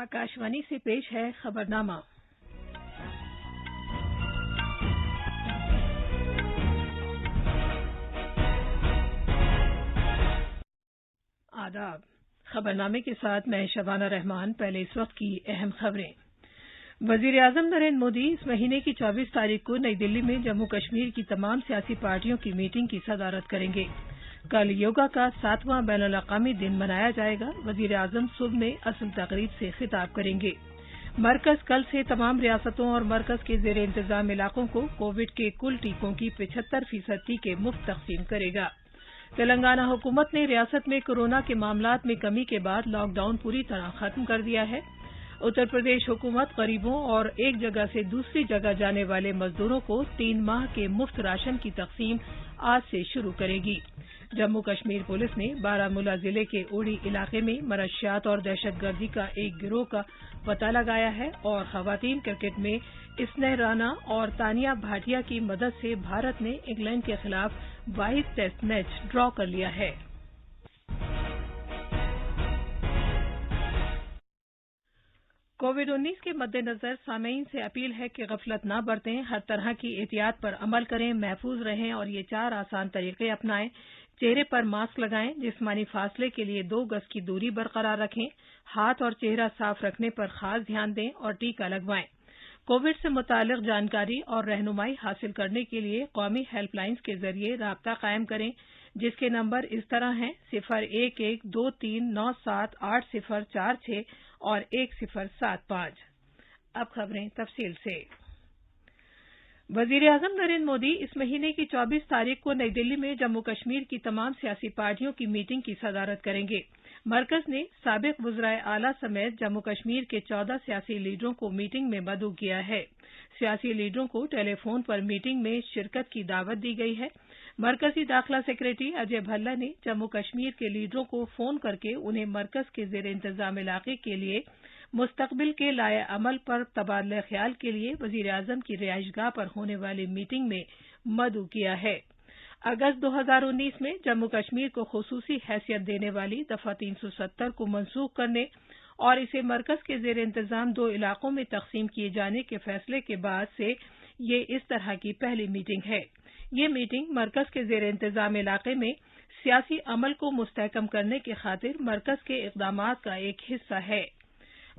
आकाशवाणी से पेश है खबरनामा। आदाब। खबरनामे के साथ मैं शबाना रहमान। पहले इस वक्त की अहम खबरें। वजीर आजम नरेंद्र मोदी इस महीने की 24 तारीख को नई दिल्ली में जम्मू कश्मीर की तमाम सियासी पार्टियों की मीटिंग की सदारत करेंगे। कल योगा का 7वां बैनुल अक़वामी दिन मनाया जाएगा। वजीर आजम सुबह में असल तकरीब से खिताब करेंगे। मरकज कल से तमाम रियासतों और मरकज के जेर इंतजाम इलाकों को कोविड के कुल टीकों की 75% टीके मुफ्त तकसीम करेगा। तेलंगाना हुकूमत ने रियासत में कोरोना के मामलात में कमी के बाद लॉकडाउन पूरी तरह खत्म कर दिया है। उत्तर प्रदेश हुकूमत गरीबों और एक जगह से दूसरी जगह जाने वाले मजदूरों को 3 माह के मुफ्त राशन की तकसीम आज से शुरू करेगी। जम्मू कश्मीर पुलिस ने बारामूला जिले के उड़ी इलाके में मनशियात और दहशतगर्दी का एक गिरोह का पता लगाया है और खवातीन क्रिकेट में स्नेह राणा और तानिया भाटिया की मदद से भारत ने इंग्लैंड के खिलाफ 22 टेस्ट मैच ड्रॉ कर लिया है। कोविड-19 के मद्देनजर सामीन से अपील है कि गफलत न बरतें, हर तरह की एहतियात पर अमल करें, महफूज रहें और ये 4 आसान तरीके अपनाएं। चेहरे पर मास्क लगाएं, जिस्मानी फासले के लिए 2 गज की दूरी बरकरार रखें, हाथ और चेहरा साफ रखने पर खास ध्यान दें और टीका लगवाएं। कोविड से मुतालिक जानकारी और रहनुमाई हासिल करने के लिए कौमी हेल्पलाइंस के जरिए राब्ता कायम करें, जिसके नंबर इस तरह हैं 011239780046 और 1075। अब खबरें तफसील से। वजीर आजम नरेंद्र मोदी इस महीने की 24 तारीख को नई दिल्ली में जम्मू कश्मीर की तमाम सियासी पार्टियों की मीटिंग की सदारत करेंगे। मरकज ने साबिक वज़राए आला समेत जम्मू कश्मीर के 14 सियासी लीडरों को मीटिंग में मदऊ किया है। सियासी लीडरों को टेलीफोन पर मीटिंग में शिरकत की दावत दी गई है। मरकजी दाखिला सेक्रेटरी अजय भल्ला ने जम्मू कश्मीर के लीडरों को फोन करके उन्हें मरकज के जेर इंतजाम इलाके के लिए मुस्तकबिल के लाए अमल पर तबादला ख्याल के लिए वजीर आजम की रिहाइशगाह पर होने वाली मीटिंग में मदऊ किया है। अगस्त 2019 में जम्मू कश्मीर को खुसूसी हैसियत देने वाली दफा 370 को मनसूख करने और इसे मरकज के जेर इंतजाम 2 इलाकों में तकसीम किए जाने के फैसले के बाद से ये इस तरह की पहली मीटिंग है। ये मीटिंग मरकज के जेर इंतजाम इलाके में सियासी अमल को मुस्तहकम करने की खातिर मरकज के इक़दामात का एक हिस्सा है।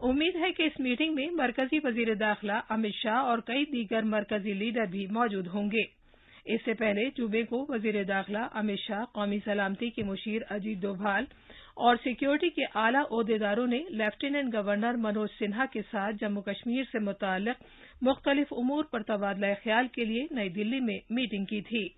उम्मीद है कि इस मीटिंग में मरकजी वजीर दाखिला अमित शाह और कई दीगर मरकजी लीडर भी मौजूद होंगे। इससे पहले जुमे को वजीर दाखिला अमित शाह, कौमी सलामती के मुशीर अजीत डोभाल और सिक्योरिटी के आला ओहदेदारों ने लेफ्टिनेंट गवर्नर मनोज सिन्हा के साथ जम्मू कश्मीर से मुताल्लिक मुख्तलिफ उमूर पर तबादला ख्याल के लिए नई दिल्ली में मीटिंग की थी।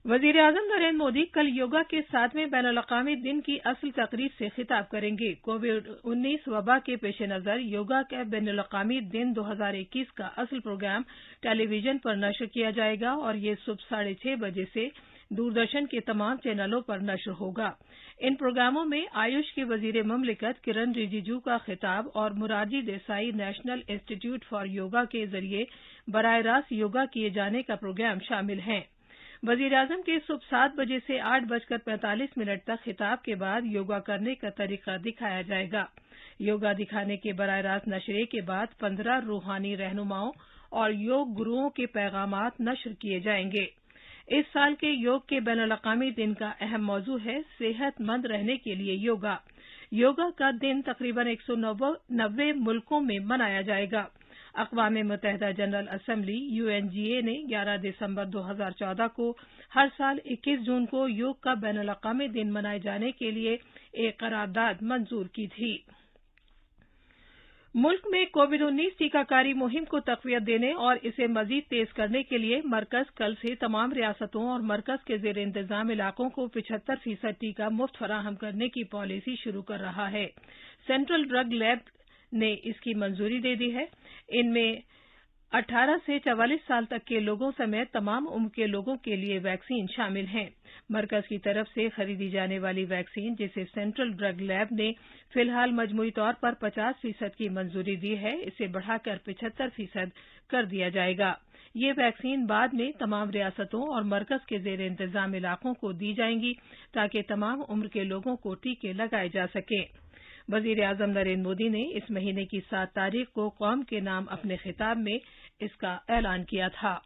वजीर आजम नरेंद्र मोदी कल योगा के 7वें बैनुल अक़वामी दिन की असल तकरीब से खिताब करेंगे। कोविड-19 वबा के पेश नज़र योगा के बैनुल अक़वामी दिन 2021 का असल प्रोग्राम टेलीविजन पर नशर किया जाएगा और ये सुबह 6:30 बजे से दूरदर्शन के तमाम चैनलों पर नशर होगा। इन प्रोग्रामों में आयुष की वजीर ममलिकत किरण रिजिजू का खिताब और Morarji Desai national institute for yoga के जरिए बराह रास्त योगा किए जाने का प्रोग्राम शामिल हैं। वजीर आजम के सुबह 7 बजे से 8:45 तक खिताब के बाद योगा करने का तरीका दिखाया जाएगा। योगा दिखाने के बराह रास्त नशरे के बाद 15 रूहानी रहनुमाओं और योग गुरुओं के पैगामात नशर किए जाएंगे। इस साल के योग के बैनुल अक़वामी दिन का अहम मौजू है सेहतमंद रहने के लिए योगा। योगा का दिन तकरीबन 190 मुल्कों में मनाया जाएगा। अक़वाम मुत्तहिदा जनरल असेंबली UNGA ने 11 दिसंबर 2014 को हर साल 21 जून को योग का बैनुल अक़वामी दिन मनाए जाने के लिए एक करारदाद मंजूर की थी। मुल्क में कोविड-19 टीकाकारी मुहिम को तक़वियत देने और इसे मजीद तेज करने के लिए मरकज कल से तमाम रियासतों और मरकज के जेर इंतजाम इलाकों को 75% टीका मुफ्त फराहम करने की पॉलिसी शुरू कर रहा है। सेंट्रल ड्रग लैब ने इसकी मंजूरी दे दी है। इनमें 18 से 44 साल तक के लोगों समेत तमाम उम्र के लोगों के लिए वैक्सीन शामिल हैं। मरकज की तरफ से खरीदी जाने वाली वैक्सीन, जिसे सेंट्रल ड्रग लैब ने फिलहाल मजमूई तौर पर 50% की मंजूरी दी है, इसे बढ़ाकर 75% कर दिया जाएगा। ये वैक्सीन बाद में तमाम रियासतों और मरकज के जेर इंतजाम इलाकों को दी जाएंगी ताकि तमाम उम्र के लोगों को टीके लगाए जा सकें। وزیر اعظم نریندر مودی نے اس مہینے کی 7 تاریخ کو قوم کے نام اپنے خطاب میں اس کا اعلان کیا تھا۔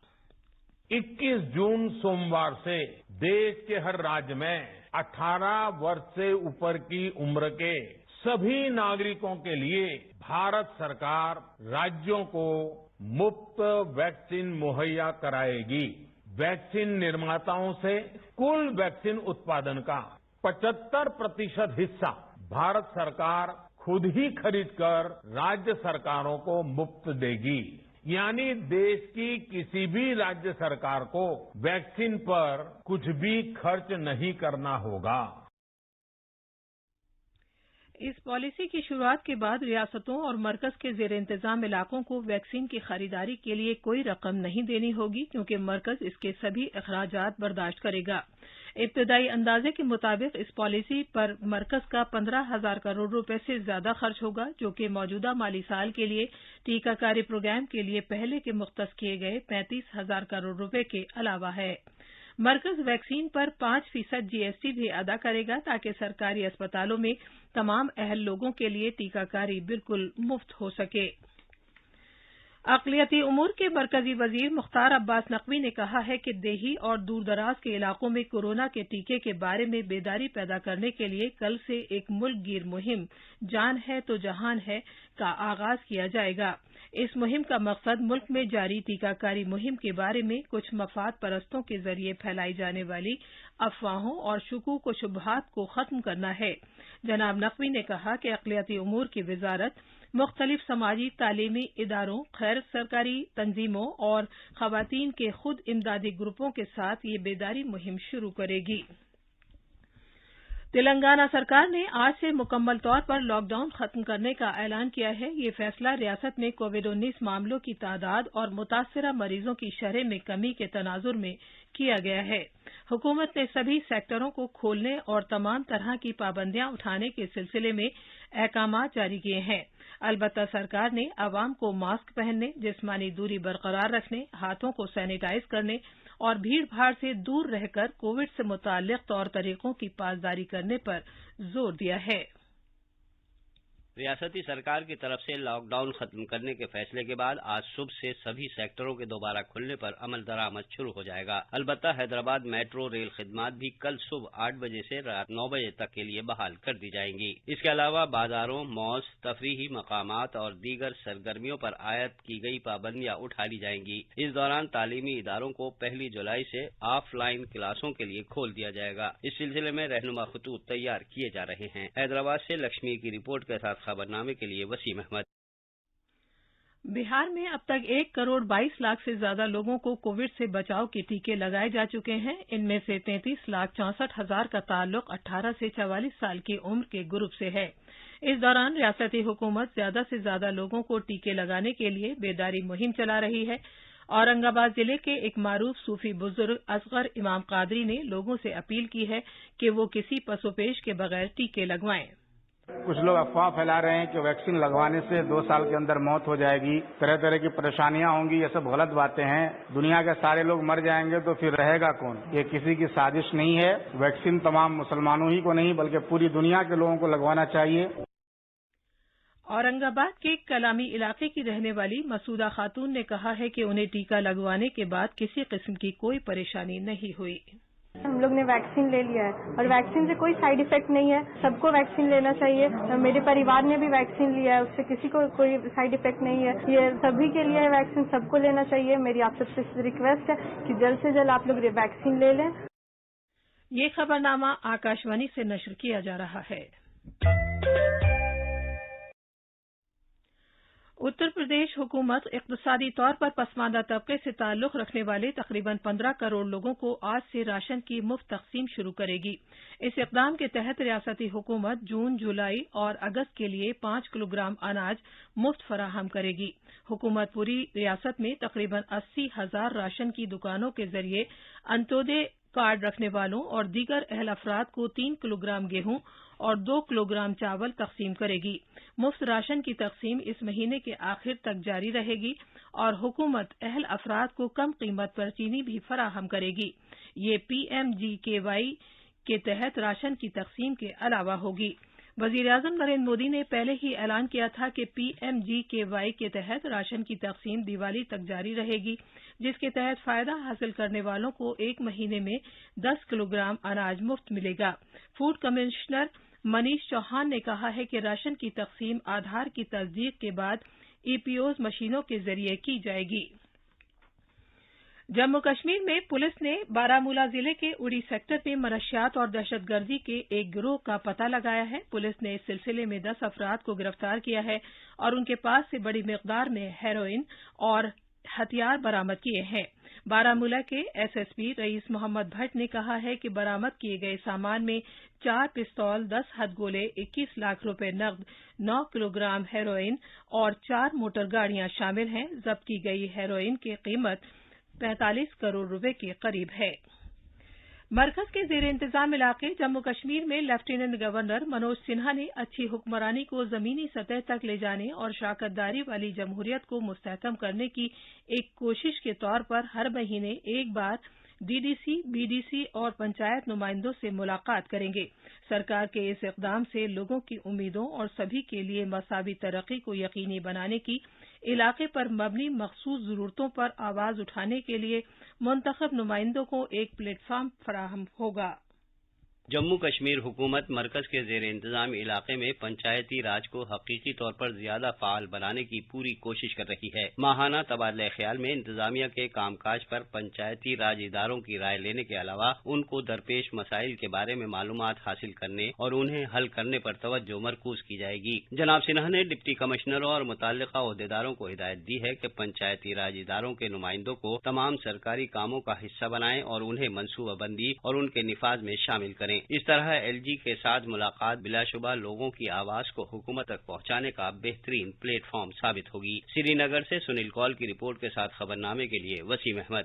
21 جون سوموار سے دیش کے ہر راج میں 18 वर्ष سے اوپر کی عمر کے سبھی ناگرکوں کے لیے بھارت سرکار راجیوں کو مفت ویکسین مہیا کرائے گی۔ ویکسین نرماتاؤں سے کل ویکسین اتپادن کا 75% حصہ بھارت سرکار خود ہی خرید کر راجیہ سرکاروں کو مفت دے گی، یعنی دیش کی کسی بھی راجیہ سرکار کو ویکسین پر کچھ بھی خرچ نہیں کرنا ہوگا۔ اس پالیسی کی شروعات کے بعد ریاستوں اور مرکز کے زیر انتظام علاقوں کو ویکسین کی خریداری کے لیے کوئی رقم نہیں دینی ہوگی، کیونکہ مرکز اس کے سبھی اخراجات برداشت کرے گا۔ ابتدائی اندازے کے مطابق اس پالیسی پر مرکز کا 15,000 کروڑ روپے سے زیادہ خرچ ہوگا، جو کہ موجودہ مالی سال کے لیے ٹیکہ کاری پروگرام کے لیے پہلے کے مختص کیے گئے 35,000 کروڑ روپے کے علاوہ ہے۔ مرکز ویکسین پر 5% GST بھی ادا کرے گا تاکہ سرکاری اسپتالوں میں تمام اہل لوگوں کے لیے ٹیکہ کاری بالکل مفت ہو سکے۔ اقلیتی امور کے مرکزی وزیر مختار عباس نقوی نے کہا ہے کہ دیہی اور دور دراز کے علاقوں میں کورونا کے ٹیکے کے بارے میں بیداری پیدا کرنے کے لیے کل سے ایک ملک گیر مہم جان ہے تو جہان ہے کا آغاز کیا جائے گا۔ اس مہم کا مقصد ملک میں جاری ٹیکہ کاری مہم کے بارے میں کچھ مفاد پرستوں کے ذریعے پھیلائی جانے والی افواہوں اور شکوک و شبہات کو ختم کرنا ہے۔ جناب نقوی نے کہا کہ اقلیتی امور کی وزارت مختلف سماجی تعلیمی اداروں، غیر سرکاری تنظیموں اور خواتین کے خود امدادی گروپوں کے ساتھ یہ بیداری مہم شروع کرے گی۔ تلنگانہ سرکار نے آج سے مکمل طور پر لاک ڈاؤن ختم کرنے کا اعلان کیا ہے۔ یہ فیصلہ ریاست میں کووڈ-19 معاملوں کی تعداد اور متاثرہ مریضوں کی شرح میں کمی کے تناظر میں کیا گیا ہے۔ حکومت نے سبھی سیکٹروں کو کھولنے اور تمام طرح کی پابندیاں اٹھانے کے سلسلے میں احکامات جاری کیے ہیں۔ البتہ سرکار نے عوام کو ماسک پہننے، جسمانی دوری برقرار رکھنے، ہاتھوں کو سینیٹائز کرنے اور بھیڑ بھاڑ سے دور رہ کر کووڈ سے متعلق طور طریقوں کی پاسداری کرنے پر زور دیا ہے۔ ریاستی سرکار کی طرف سے لاک ڈاؤن ختم کرنے کے فیصلے کے بعد آج صبح سے سبھی سیکٹروں کے دوبارہ کھلنے پر عمل درآمد شروع ہو جائے گا۔ البتہ حیدرآباد میٹرو ریل خدمات بھی کل صبح 8 بجے سے رات 9 بجے تک کے لیے بحال کر دی جائیں گی۔ اس کے علاوہ بازاروں، مالز، تفریحی مقامات اور دیگر سرگرمیوں پر عائد کی گئی پابندیاں اٹھا لی جائیں گی۔ اس دوران تعلیمی اداروں کو 1 جولائی سے آف لائن کلاسوں کے لیے کھول دیا جائے گا۔ اس سلسلے میں رہنما خطوط تیار کیے جا رہے ہیں۔ حیدرآباد سے لکشمی کی رپورٹ کے ساتھ خبرنامے کے لیے وسیم احمد۔ بہار میں اب تک 1,22,00,000 سے زیادہ لوگوں کو کووڈ سے بچاؤ کے ٹیکے لگائے جا چکے ہیں۔ ان میں سے 33,64,000 کا تعلق 18 سے 44 سال کی عمر کے گروپ سے ہے۔ اس دوران ریاستی حکومت زیادہ سے زیادہ لوگوں کو ٹیکے لگانے کے لیے بیداری مہم چلا رہی ہے۔ اورنگ آباد ضلع کے ایک معروف صوفی بزرگ اصغر امام قادری نے لوگوں سے اپیل کی ہے کہ وہ کسی پس و پیش کے بغیر ٹیکے لگوائیں۔ کچھ لوگ افواہ پھیلا رہے ہیں کہ ویکسین لگوانے سے 2 سال کے اندر موت ہو جائے گی، طرح طرح کی پریشانیاں ہوں گی، یہ سب غلط باتیں ہیں۔ دنیا کے سارے لوگ مر جائیں گے تو پھر رہے گا کون؟ یہ کسی کی سازش نہیں ہے۔ ویکسین تمام مسلمانوں ہی کو نہیں بلکہ پوری دنیا کے لوگوں کو لگوانا چاہیے۔ اورنگ آباد کے کلامی علاقے کی رہنے والی مسعودہ خاتون نے کہا ہے کہ انہیں ٹیکہ لگوانے کے بعد کسی قسم کی کوئی پریشانی نہیں ہوئی۔ ہم لوگ نے ویکسین لے لیا ہے اور ویکسین سے کوئی سائیڈ ایفیکٹ نہیں ہے۔ سب کو ویکسین لینا چاہیے۔ میرے پریوار نے بھی ویکسین لیا ہے، اس سے کسی کو کوئی سائیڈ ایفیکٹ نہیں ہے۔ یہ سبھی کے لیے ہے ویکسین، سب کو لینا چاہیے۔ میری آپ سب سے ریکویسٹ ہے کہ جلد سے جلد آپ لوگ ویکسین لے لیں۔ یہ خبرنامہ آکاشوانی سے نشر کیا جا رہا ہے۔ اتر پردیش حکومت اقتصادی طور پر پسماندہ طبقے سے تعلق رکھنے والے تقریباً 15 کروڑ لوگوں کو آج سے راشن کی مفت تقسیم شروع کرے گی۔ اس اقدام کے تحت ریاستی حکومت جون، جولائی اور اگست کے لیے 5 کلو گرام اناج مفت فراہم کرے گی۔ حکومت پوری ریاست میں تقریباً 80,000 راشن کی دکانوں کے ذریعے انتودے کارڈ رکھنے والوں اور دیگر اہل افراد کو 3 کلو گرام گیہوں اور 2 کلو گرام چاول تقسیم کرے گی۔ مفت راشن کی تقسیم اس مہینے کے آخر تک جاری رہے گی اور حکومت اہل افراد کو کم قیمت پر چینی بھی فراہم کرے گی۔ یہ PMGKY کے تحت راشن کی تقسیم کے علاوہ ہوگی۔ वजीर-ए-आज़म नरेंद्र मोदी ने पहले ही ऐलान किया था कि PMGKY के तहत राशन की तकसीम दिवाली तक जारी रहेगी, जिसके तहत फायदा हासिल करने वालों को 1 महीने में 10 किलोग्राम अनाज मुफ्त मिलेगा। फूड कमिश्नर मनीष चौहान ने कहा है कि राशन की तकसीम आधार की तस्दीक के बाद EPOS मशीनों के जरिए की जाएगी। जम्मू कश्मीर में पुलिस ने बारामूला जिले के उड़ी सेक्टर में मनशियात और दहशतगर्दी के एक गिरोह का पता लगाया है। पुलिस ने इस सिलसिले में 10 अफराद को गिरफ्तार किया है और उनके पास से बड़ी मिकदार में हेरोइन और हथियार बरामद किए हैं। बारामूला के SSP रईस मोहम्मद भट्ट ने कहा है कि बरामद किए गए सामान में 4 पिस्तौल, 10 हथगोले, 21 लाख रुपए नकद, 9 किलोग्राम हेरोइन और 4 मोटर गाड़ियां शामिल हैं। जब्त की गई हेरोइन की कीमत 45 करोड़ रुपए के करीब है। मरकज के जेर इंतजाम इलाके जम्मू कश्मीर में लेफ्टिनेंट गवर्नर मनोज सिन्हा ने अच्छी हुक्मरानी को जमीनी सतह तक ले जाने और शराकतदारी वाली जमहूरियत को मुस्तहकम करने की एक कोशिश के तौर पर हर महीने एक बार DDC, BDC और पंचायत नुमाइंदों से मुलाकात करेंगे। सरकार के इस इक़दाम से लोगों की उम्मीदों और सभी के लिए मसावी तरक्की को यकीनी बनाने की, इलाके पर मबनी मखसूस जरूरतों पर आवाज उठाने के लिए मुंतखब नुमाइंदों को एक प्लेटफॉर्म फराहम होगा। जम्मू कश्मीर हुकूमत मरकज के जेर इंतजाम इलाके में पंचायती राज को हकीकी तौर पर ज्यादा फाल बनाने की पूरी कोशिश कर रही है। माहाना तबादला ख्याल में इंतजामिया के कामकाज पर पंचायती राज इदारों की राय लेने के अलावा उनको दरपेश मसाइल के बारे में मालूमात हासिल करने और उन्हें हल करने पर तवज्जो मरकूज की जाएगी। जनाब सिन्हा ने डिप्टी कमिश्नरों और मुतल्लिका ओहदेदारों को हिदायत दी है कि पंचायती राज इदारों के नुमाइंदों को तमाम सरकारी कामों का हिस्सा बनाएं और उन्हें मनसूबाबंदी और उनके निफाज में शामिल करें। इस तरह LG के साथ मुलाकात बिलाशुबा लोगों की आवाज को हुकूमत तक पहुंचाने का बेहतरीन प्लेटफॉर्म साबित होगी। श्रीनगर से सुनील कौल की रिपोर्ट के साथ खबरनामे के लिए वसीम अहमद।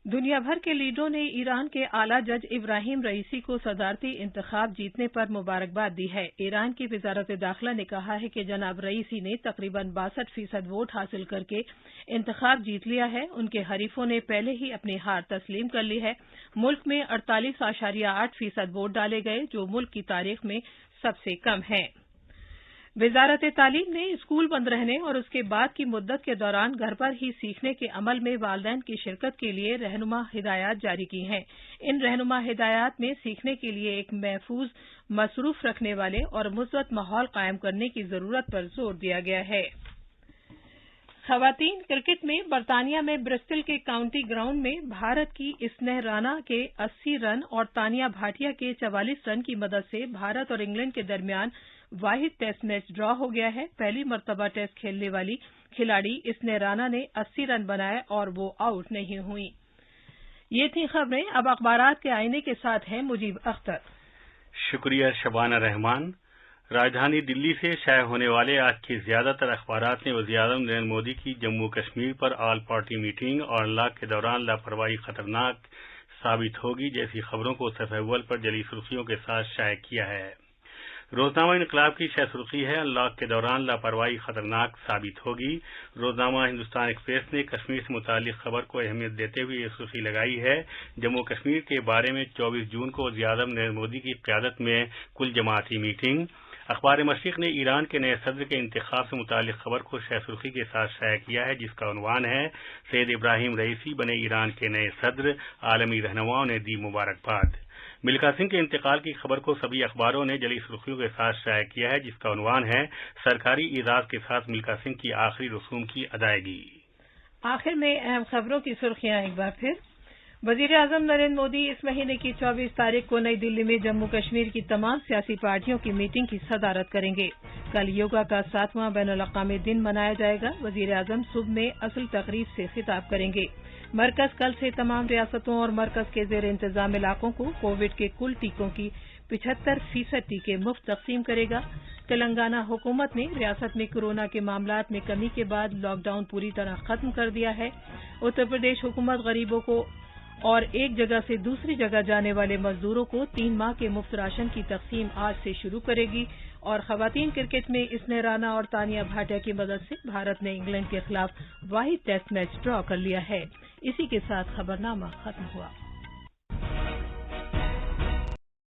दुनिया भर के लीडरों ने ईरान के आला जज इब्राहिम रईसी को सदारती इंतखाब जीतने पर मुबारकबाद दी है। ईरान की वजारत दाखिला ने कहा है कि जनाब रईसी ने तकरीबन 62% वोट हासिल करके इंतखाब जीत लिया है। उनके हरीफों ने पहले ही अपनी हार तस्लीम कर ली है। मुल्क में 48.8% वोट डाले गए, जो मुल्क की तारीख में सबसे कम है। वजारत तालीम ने स्कूल बंद रहने और उसके बाद की मुद्दत के दौरान घर पर ही सीखने के अमल में वालिदैन की शिरकत के लिए रहनुमा हिदायत जारी की हैं। इन रहनुमा हिदायत में सीखने के लिए एक महफूज, मसरूफ रखने वाले और मुस्बत माहौल कायम करने की जरूरत पर जोर दिया गया है। खवातीन क्रिकेट में बरतानिया में ब्रिस्टल के काउंटी ग्राउंड में भारत की स्नेह राणा के 80 रन और तानिया भाटिया के 44 रन की मदद से भारत और इंग्लैंड के दरमियान वाहिद टेस्ट मैच ड्रॉ हो गया है। पहली मर्तबा टेस्ट खेलने वाली खिलाड़ी स्नेह राणा ने 80 रन बनाए और वो आउट नहीं हुई। ये थी खबरें। अब अखबारात के आईने के साथ हैं मुजीब अख्तर। शुक्रिया शबाना रहमान। राजधानी दिल्ली से शाया होने वाले आज के ज्यादातर अखबारात ने वज़ीर-ए-आज़म नरेंद्र मोदी की जम्मू कश्मीर पर ऑल पार्टी मीटिंग और अनलॉक के दौरान लापरवाही खतरनाक साबित होगी जैसी खबरों को सफ़े अव्वल पर जली सुर्खियों के साथ शाया किया है। रोजनामा इनकलाब की शाया सुर्खी है, अनलॉक के दौरान लापरवाही खतरनाक साबित होगी। रोजनामा हिंदुस्तान एक्सप्रेस ने कश्मीर से मुतालिक खबर को अहमियत देते हुए ये सुर्खी लगाई है, जम्मू कश्मीर के बारे में 24 जून को वज़ीर-ए-आज़म नरेंद्र मोदी की क़यादत में कुल जमाती मीटिंग। अखबार मशरिक़ ने ईरान के नए सदर के इंतखाब से मुतालिक खबर को शाया सुर्खी के साथ शाया किया है, जिसका उन्वान है सैयद इब्राहिम रईसी बने ईरान के नए सदर, आलमी रहनुमाओं ने दी मुबारकबाद। मिल्खा सिंह के इंतकाल की खबर को सभी अखबारों ने जली सुर्खियों के साथ शाया किया है, जिसका उन्वान है सरकारी इजाज़त के साथ मिल्खा सिंह की आखिरी रसूम की अदायगी। आखिर में अहम खबरों की सुर्खियां एक बार फिर। वज़ीर-ए-आज़म नरेंद्र मोदी इस महीने की 24 तारीख को नई दिल्ली में जम्मू कश्मीर की तमाम सियासी पार्टियों की मीटिंग की सदारत करेंगे। कल योगा का 7वां बैनुल-अक़वामी दिन मनाया जाएगा। वज़ीर-ए-आज़म सुबह में असल तकरीब से खिताब करेंगे। मरकज कल से तमाम रियासतों और मरकज के जेर इंतजाम इलाकों को कोविड के कुल टीकों की 75% टीके मुफ्त तकसीम करेगा। तेलंगाना हुकूमत ने रियासत में कोरोना के मामलात में कमी के बाद लॉकडाउन पूरी तरह खत्म कर दिया है। उत्तर प्रदेश हुकूमत गरीबों को और एक जगह से दूसरी जगह जाने वाले मजदूरों को 3 माह के मुफ्त राशन की तकसीम आज से शुरू करेगी। और खवातीन क्रिकेट में स्नेह राणा और तानिया भाटिया की मदद से भारत ने इंग्लैंड के खिलाफ वाहिद टेस्ट मैच ड्रॉ कर लिया है। इसी के साथ खबरनामा खत्म हुआ।